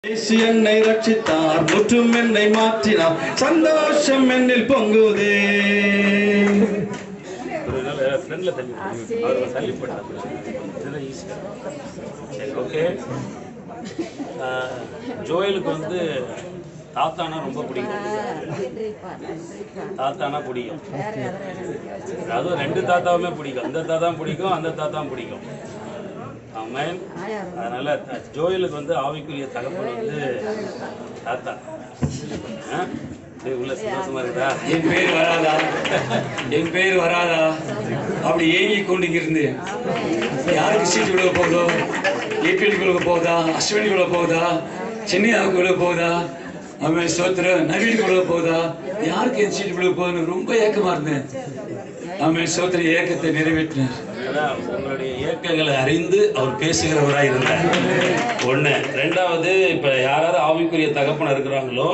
என்னை ரட்சித்தார், முற்றும் என்னை மாற்றினார், சந்தோஷம் என்னில் பொங்குதே. ஜோயலுக்கு வந்து தாத்தானா ரொம்ப பிடிக்கும். தாத்தானா பிடிக்கும். அதுவும் ரெண்டு தாத்தாவுமே பிடிக்கும். அந்த தாத்தாவும் பிடிக்கும், அந்த தாத்தாவும் பிடிக்கும். ஆமாம். அதனால ஜோயலுக்கு வந்து ஆவிக்குரிய தகப்பன் வந்து தாத்தா. உள்ள சந்தோஷமா இருக்குதா? என் பேர் வராதா, என் பேர் வராதா அப்படி ஏங்கி கொண்டு இருந்தேன். யாருக்கு சீட்டு விழுக போகுதோ, ஏபிஎல் விழுக போகுதா, அஸ்வினி விழுக போகுதா, சென்னையாவுக்கு விழுக போகுதா, அவன் சோத்திர நவீனுக்கு விழுக போகுதா, யாருக்கு என் சீட்டு விழுக போகுதுன்னு ரொம்ப ஏக்கமா இருந்தேன். அவன் சோத்திர ஏக்கத்தை நிறைவேற்றினார். உங்களுடைய இயக்கங்களை அறிந்து அவர் பேசுகிறவராக இருந்தார். ஒன்று. ரெண்டாவது, இப்போ யாராவது ஆவிக்குரிய தகப்பன இருக்கிறாங்களோ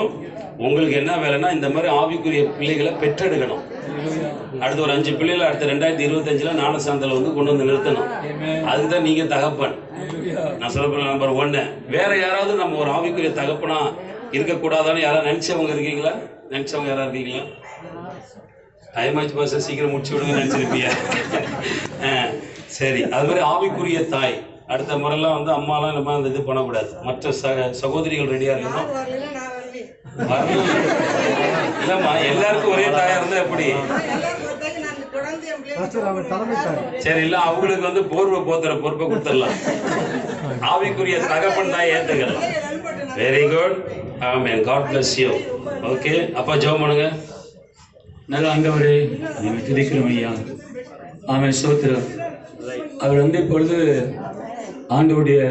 உங்களுக்கு என்ன வேலைன்னா இந்த மாதிரி ஆவிக்குரிய பிள்ளைகளை பெற்றெடுக்கணும். அடுத்த ஒரு 5 பிள்ளைகளை அடுத்த 2025 ஞானசாந்தல வந்து கொண்டு வந்து நிறுத்தணும். அதுக்குதான் நீங்க தகப்பன். நான் சொல்ல போன நம்பர் 1. வேற யாராவது நம்ம ஒரு ஆவிக்குரிய தகப்பனா இருக்கக்கூடாதான்னு யாராவது நினைச்சவங்க இருக்கீங்களா? நினைச்சவங்க யாராவது இருக்கீங்களா? டைம் ஆச்சு பாச, சீக்கிரம் முடிச்சு விடுங்க நினைச்சிருப்பியா? சரி. அது மாதிரி ஆவிக்குரிய தாய். அடுத்த முறையெல்லாம் வந்து அம்மாலாம் நம்ம அந்த இது பண்ணக்கூடாது. மற்ற சகோதரிகள் ரெடியா இருக்கணும். இல்லம்மா, எல்லாருக்கும் ஒரே தாயா இருந்தா எப்படி? சரி, இல்ல அவங்களுக்கு வந்து போர்வை போத்துற பொறுப்பை கொடுத்துடலாம். ஆவிக்குரிய தகப்பன் தாய் ஏத்துக்கலாம். Very good. ஆமென். God bless you. ஓகே, அப்பா ஜெபம் பண்ணுங்க. நல்ல ஆண்டவரே, நீங்க துதிக்கிறோம் ஐயா. ஆமென். ஸ்தோத்திரம். அவர் வந்து இப்பொழுது ஆண்டவருடைய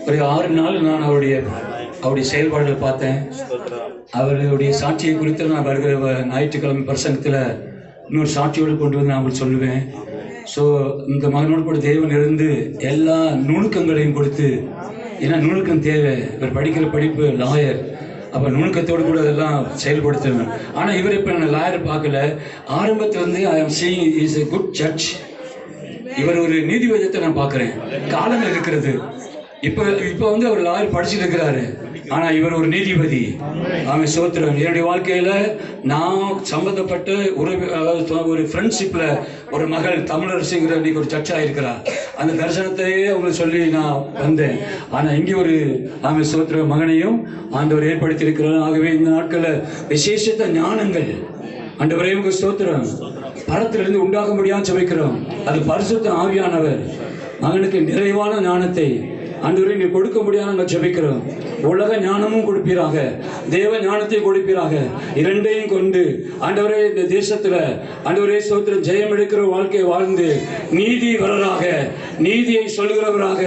ஒரு 6 நாள் நான் அவருடைய செயல்பாடுகள் பார்த்தேன். அவருடைய சாட்சியை குறித்து நான் வருகிற ஞாயிற்றுக்கிழமை பிரசங்கத்தில் இன்னொரு சாட்சியோடு கொண்டு வந்து நான் உங்களுக்கு சொல்லுவேன். ஸோ இந்த மகனோடு கூட தேவன் இருந்து எல்லா நுணுக்கங்களையும் கொடுத்து, ஏன்னா நுணுக்கம் தேவை. இவர் படிக்கிற படிப்பு லாயர், அப்போ நுணுக்கத்தோடு கூட அதெல்லாம் செயல்படுத்துவேன். ஆனால் இவர் இப்போ நான் லாயர் பார்க்கல. ஆரம்பத்திலேருந்து I am seeing is a good judge. இவர் ஒரு நீதிபதியத்தை நான் பார்க்குறேன். காலம் இருக்கிறது. இப்போ வந்து அவர் லாயர் படிச்சுட்டு இருக்கிறாரு, ஆனால் இவர் ஒரு நீதிபதி. அவன் சோத்திரம். என்னுடைய வாழ்க்கையில் நான் சம்மந்தப்பட்ட ஒரு ஃப்ரெண்ட்ஷிப்பில் ஒரு மகள் தமிழரசுங்கிற இன்னைக்கு ஒரு சர்ச்சாக இருக்கிறார். அந்த தரிசனத்தையே அவங்களுக்கு சொல்லி நான் வந்தேன். ஆனால் இங்கே ஒரு அவன் சோத்திர மகனையும் ஆண்டவர் ஏற்படுத்தியிருக்கிறார். ஆகவே இந்த நாட்களில் விசேஷத்த ஞானங்கள் ஆண்டவரே உங்க ஸ்தோத்திரம் பரத்திலிருந்து உண்டாக முடியாமல் ஜெபிக்கிறோம். அது பரிசுத்த ஆவியானவர் மகனுக்கு நிறைவான ஞானத்தை ஆண்டவரே நீ கொடுக்க முடியாது நாங்கள் ஜெபிக்கிறோம். உலக ஞானமும் கொடுப்பீராக, தேவ ஞானத்தையும் கொடுப்பீராக. இரண்டையும் கொண்டு ஆண்டவரே இந்த தேசத்துல ஆண்டவரே ஸ்தோத்திரம் ஜெயம் எடுக்கிற வாழ்க்கையை வாழ்ந்து நீதி வரலாக, நீதியை சொல்கிறவராக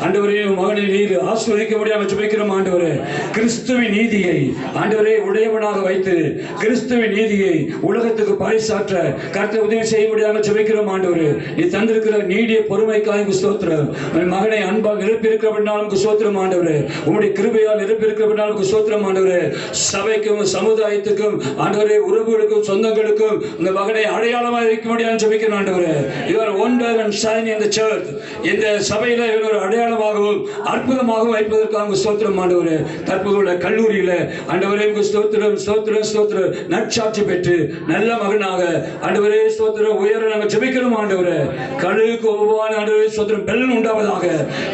ஆண்டவரே மகனை நீர் ஆசீர்வதிக்க முடியாமல் ஜெபிக்கிறோம். ஆண்டவரே கிறிஸ்துவின் நீதியை ஆண்டவரே உடையவனாக வைத்து கிறிஸ்துவின் நீதியை உலகத்துக்கு பறைசாற்ற கர்த்தர் உதவி செய்ய முடியாமல் ஜெபிக்கிறோம். ஆண்டவரே நீ தந்திருக்கிற நீடிய பொறுமைக்காக ஸ்தோத்திரம். மகனை அன்பாக நிரப்பி சோத்திரம் ஆண்டவரே. உங்களுடைய கிருபையால் நிரப்பியிருக்கிறவர்களுக்கு சோத்திரம் ஆண்டவரே. சபைக்கும் சமுதாயத்துக்கும் ஆண்டவரே உறவுகளுக்கும் சொந்தங்களுக்கும் இந்த மகனை அடையாளமாக வைக்க முடியாது ஜெபிக்கிறேன் ஆண்டவரே. இவர் wonder and shine in the search. இந்த சபையில இவர் ஒரு அடையாளமாகவும் அற்புதமாகவும் வைப்பதற்காக சோத்திரம் ஆண்டவரே. தற்போதுள்ள கல்லூரியில ஆண்டவரே ஸ்தோத்திரம் ஸ்தோத்திரம் ஸ்தோத்திரம் நற்சாட்சி பெற்று நல்ல மகனாக ஆண்டவரே ஸ்தோத்திரம் உயர நாங்கள் ஜெபிக்கிறோம் ஆண்டவரே. கழுகுக்கு ஒவ்வான ஆண்டவரே ஸ்தோத்திரம் பலன் உண்டாவதாக.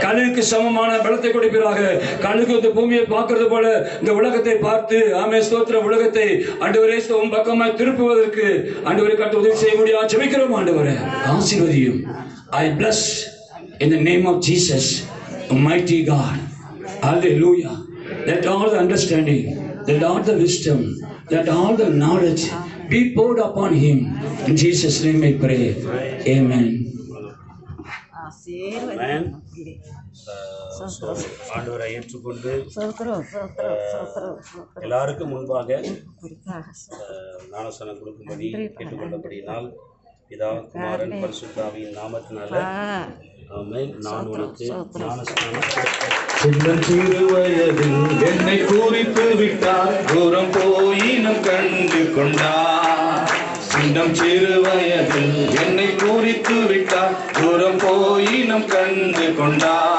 கழுகுக்கு சமமான பலத்தை கொடுப்பீராக. கழுகு இந்த பூமியை பார்க்கிறது போல இந்த உலகத்தை பார்த்து ஆமே ஸ்தோத்திர உலகத்தை ஆண்டவரே உம் பக்கமாய் திருப்புவதற்கு ஆண்டவரே கர்த்தர் உதவி செய்ய முடியாது ஜெபிக்கிறோம் ஆண்டவரே. ஆசீர்வதியும். I bless in the name of Jesus, Almighty God. Hallelujah. Let all the understanding, let all the wisdom, let all the knowledge be poured upon him. In Jesus' name I pray. Amen. ஆண்டவரை ஏற்றுக்கொண்டு எல்லாருக்கும் முன்பாக ஞானஸ்நானம் கொடுக்கும்படி கேட்டுக்கொண்டபடியினால் பிதா குமாரன் பரிசுத்தாவியின் நாமத்தினால ஆமென். நான் உனக்கு ஞானஸ்நானம் சிறு வயதில் என்னை குறித்து விட்டார், தூரம் போயினும் கண்டு கொண்டார். சின்னம் சிறு வயதில் என்னை குறித்து விட்டார், தூரம் போயினும் கண்டு கொண்டார்.